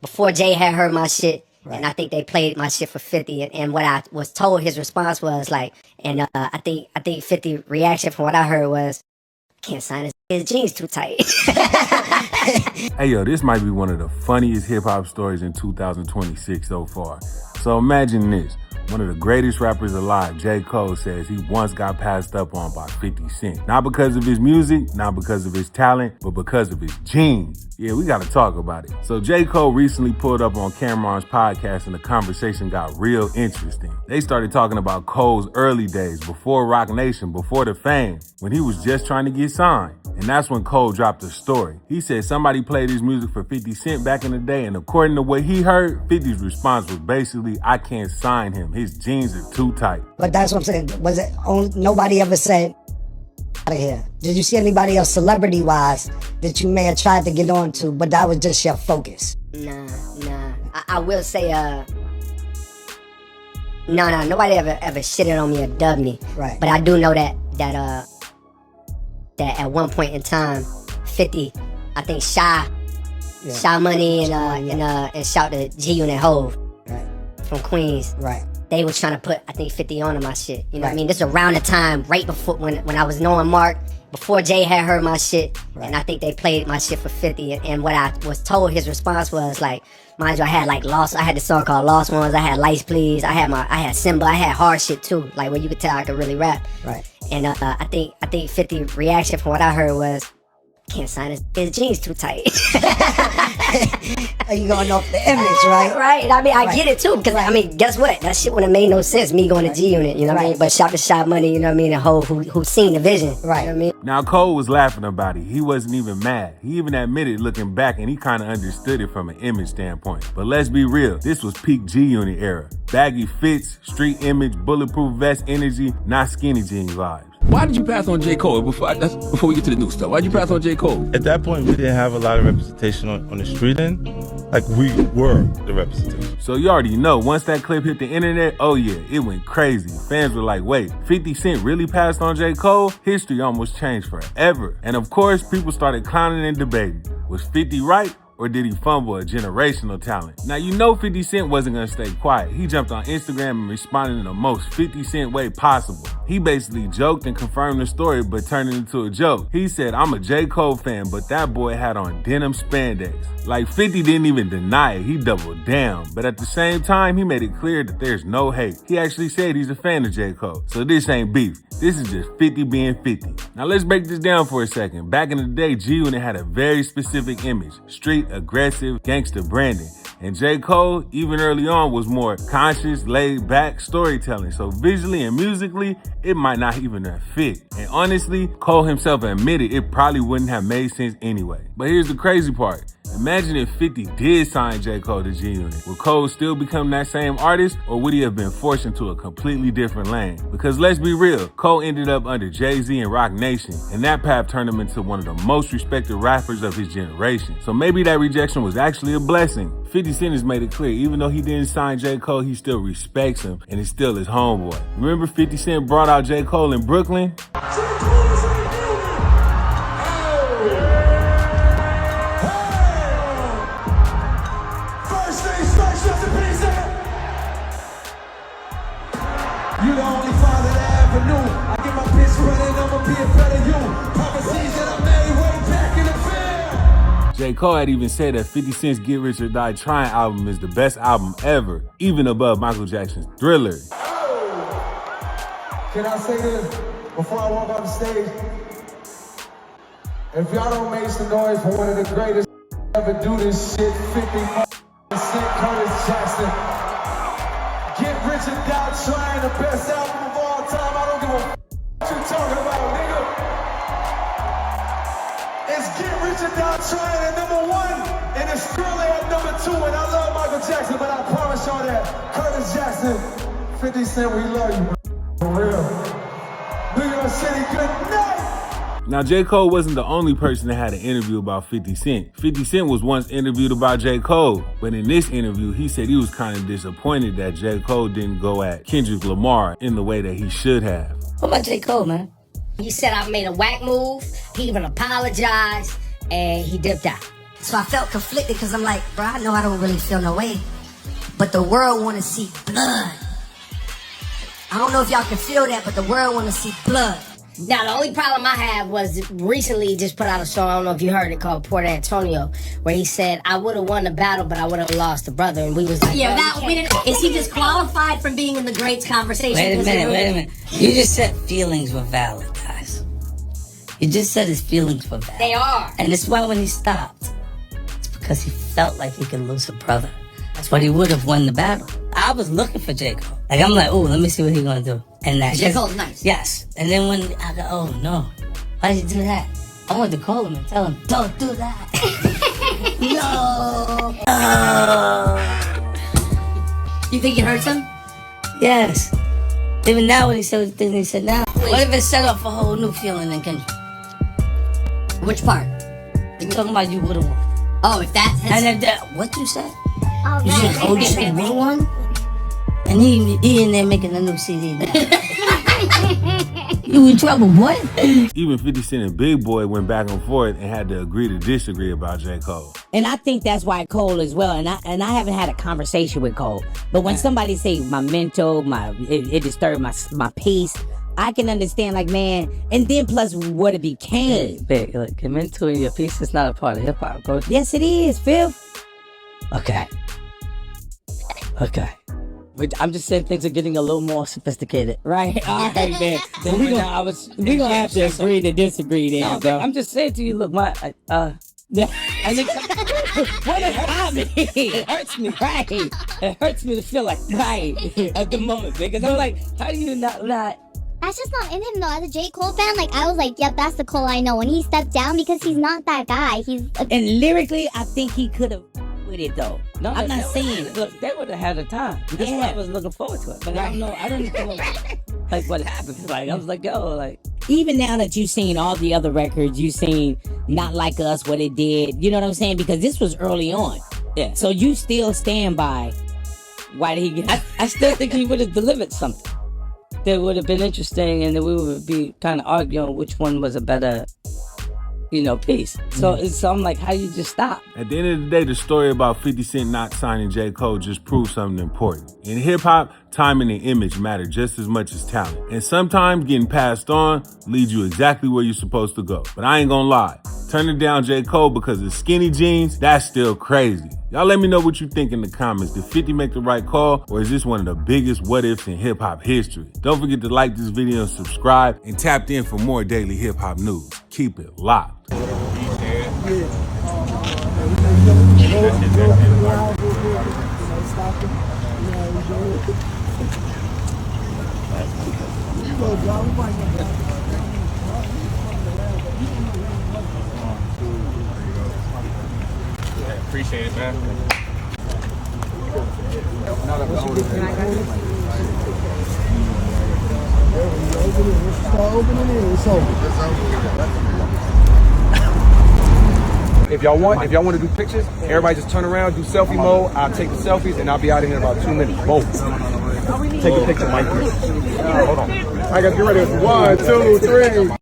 before Jay had heard my shit. Right. And I think they played my shit for 50. And what I was told, his response was like, and I think 50 reaction from what I heard was, can't sign his jeans too tight. Hey yo, this might be one of the funniest hip hop stories in 2026 so far. So imagine this. One of the greatest rappers alive, J. Cole, says he once got passed up on by 50 Cent. Not because of his music, not because of his talent, but because of his jeans. Yeah, we gotta talk about it. So J. Cole recently pulled up on Cameron's podcast and the conversation got real interesting. They started talking about Cole's early days, before Roc Nation, before the fame, when he was just trying to get signed. And that's when Cole dropped a story. He said somebody played his music for 50 Cent back in the day, and according to what he heard, 50's response was basically, I can't sign him. His jeans are too tight. But that's what I'm saying. Was it nobody ever said, out of here? Did you see anybody else celebrity-wise that you may have tried to get on to, but that was just your focus? Nah. I will say, no, nobody ever shitted on me or dubbed me. Right. But I do know that at one point in time, 50, I think Shy Money and shout to G Unit Hove, right, from Queens. Right. They was trying to put, I think, 50 on my shit. You know what I mean? This is around the time, right before, when I was knowing Mark, before Jay had heard my shit. Right. And I think they played my shit for 50. And what I was told, his response was like, mind you, I had like I had this song called Lost Ones. I had Lights Please. I had Simba. I had hard shit too. Like where you could tell I could really rap. Right. And I think 50 reaction from what I heard was, can't sign his jeans too tight. Are you going off the image, right? Right. I mean, I get it too, because I mean, guess what? That shit would have made no sense, me going to G Unit, you know what I mean? But shout to Shot Money, you know what I mean, and Ho who seen the vision. Right. You know what I mean? Now Cole was laughing about it. He wasn't even mad. He even admitted looking back, and he kind of understood it from an image standpoint. But let's be real, this was peak G Unit era. Baggy fits, street image, bulletproof vest energy, not skinny jeans vibes. Why did you pass on J. Cole before we get to the new stuff? Why did you pass on J. Cole? At that point, we didn't have a lot of representation on the street end. Like, we were the representation. So you already know, once that clip hit the internet, oh yeah, it went crazy. Fans were like, wait, 50 Cent really passed on J. Cole? History almost changed forever. And of course, people started clowning and debating. Was 50 right? Or did he fumble a generational talent? Now, you know 50 Cent wasn't gonna stay quiet. He jumped on Instagram and responded in the most 50 Cent way possible. He basically joked and confirmed the story, but turned it into a joke. He said, I'm a J. Cole fan, but that boy had on denim spandex. Like 50 didn't even deny it, he doubled down. But at the same time, he made it clear that there's no hate. He actually said he's a fan of J. Cole. So this ain't beef. This is just 50 being 50. Now let's break this down for a second. Back in the day, G Unit had a very specific image. Street, aggressive, gangster branding. And J. Cole, even early on, was more conscious, laid back storytelling. So visually and musically, it might not even have fit. And honestly, Cole himself admitted it probably wouldn't have made sense anyway. But here's the crazy part. Imagine if 50 did sign J. Cole to G Unit. Would Cole still become that same artist, or would he have been forced into a completely different lane? Because let's be real, Cole ended up under Jay-Z and Roc Nation, and that path turned him into one of the most respected rappers of his generation. So maybe that rejection was actually a blessing. 50 Cent has made it clear, even though he didn't sign J. Cole, he still respects him, and is still his homeboy. Remember 50 Cent brought out J. Cole in Brooklyn? You the only father that ever knew. I get my pitch running, I'ma be a better you. Prophecies that I made way back in the fair. J. Cole had even said that 50 Cent's Get Rich or Die Trying album is the best album ever, even above Michael Jackson's Thriller. Can I say this before I walk off the stage? If y'all don't make some noise for one of the greatest ever do this shit, 50 Cent Curtis Jackson. Get Rich or Die Trying, the best album of all time. I don't give a what you talking about, nigga. It's Get Rich or Die Trying at #1, and it's Thriller at #2. And I love Michael Jackson, but I promise y'all that Curtis Jackson, 50 Cent, we love you, for real. New York City, good night. Now, J. Cole wasn't the only person that had an interview about 50 Cent. 50 Cent was once interviewed about J. Cole, but in this interview, he said he was kind of disappointed that J. Cole didn't go at Kendrick Lamar in the way that he should have. What about J. Cole, man? He said I made a whack move, he even apologized, and he dipped out. So I felt conflicted because I'm like, bro, I know I don't really feel no way, but the world want to see blood. I don't know if y'all can feel that, but the world want to see blood. Now, the only problem I have was recently just put out a song, I don't know if you heard it, called Port Antonio, where he said, I would have won the battle, but I would have lost the brother. And we was like, yeah, that, we didn't, is he disqualified from being in the greats conversation? Wait a minute. You just said feelings were valid, guys. You just said his feelings were valid. They are. And it's why when he stopped, it's because he felt like he could lose a brother. That's what he would have won the battle. I was looking for J. Cole. Like, I'm like, oh, let me see what he's gonna do. And that J. Cole's nice. Yes. And then when I go, oh no, why did you do that? I wanted to call him and tell him, don't do that. No. You think it hurts him? Yes. Even now when he said the thing he said now, what if it set off a whole new feeling in Kendrick? Which part? You're talking about you would have won. Oh, if that has... And if that, what you said? Oh, you said, oh, you said would have won? And he in there making a new CD now. You in trouble, boy. Even 50 Cent and Big Boy went back and forth and had to agree to disagree about J. Cole. And I think that's why Cole as well. And I haven't had a conversation with Cole. But when somebody say my mental, it disturbed my peace, I can understand, like, man, and then plus what it became. Big, like, your mental and your peace is not a part of hip hop, bro. Yes, it is, Phil. Okay. But I'm just saying things are getting a little more sophisticated. Right? All right, man. Then we gonna have to agree to disagree then, bro. I'm just saying to you, look, what it hurt me. It hurts me, right? It hurts me to feel like, right, at the moment, because I'm like, how do you not... That's just not in him though. As a J. Cole fan, like, I was like, yep, that's the Cole I know. And he stepped down because he's not that guy. And lyrically, I think he could have with it though. No, I'm not saying. Look, they would have had a time. That's why I was looking forward to it. But I don't know. I don't know like what happened. Like I was like, yo, like even now that you've seen all the other records, you've seen Not Like Us, what it did. You know what I'm saying? Because this was early on. Yeah. So you still stand by. Why did he get? I still think he would have delivered something that would have been interesting, and then we would be kind of arguing which one was a better, piece. So I'm like, how do you just stop? At the end of the day, the story about 50 Cent not signing J. Cole just proves something important. In hip-hop, timing and image matter just as much as talent. And sometimes getting passed on leads you exactly where you're supposed to go. But I ain't gonna lie, turning down J. Cole because of skinny jeans, that's still crazy. Y'all let me know what you think in the comments. Did 50 make the right call, or is this one of the biggest what-ifs in hip-hop history? Don't forget to like this video and subscribe, and tap in for more daily hip-hop news. Keep it locked. Appreciate it, man. If y'all want to do pictures, everybody just turn around, do selfie mode. I'll take the selfies and I'll be out of here in about 2 minutes. Boom. Take a picture, Mike. Hold on. I got to get ready. 1, 2, 3.